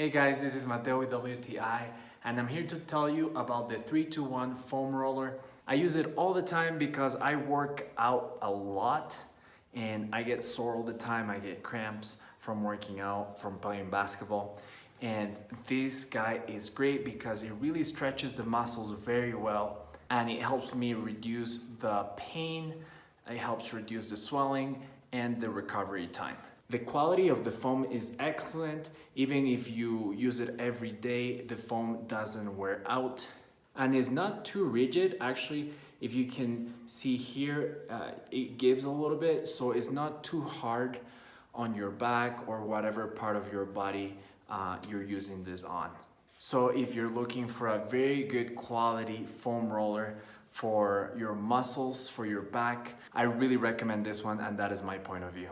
Hey guys, this is Mateo with WTI, and I'm here to tell you about the 3-2-1 foam roller. I use it all the time because I work out a lot and I get sore all the time. I get cramps from working out, from playing basketball. And this guy is great because it really stretches the muscles very well and it helps me reduce the pain, it helps reduce the swelling and the recovery time. The quality of the foam is excellent. Even if you use it every day, the foam doesn't wear out and is not too rigid. Actually, if you can see here, it gives a little bit, so it's not too hard on your back or whatever part of your body you're using this on. So if you're looking for a very good quality foam roller for your muscles, for your back, I really recommend this one, and that is my point of view.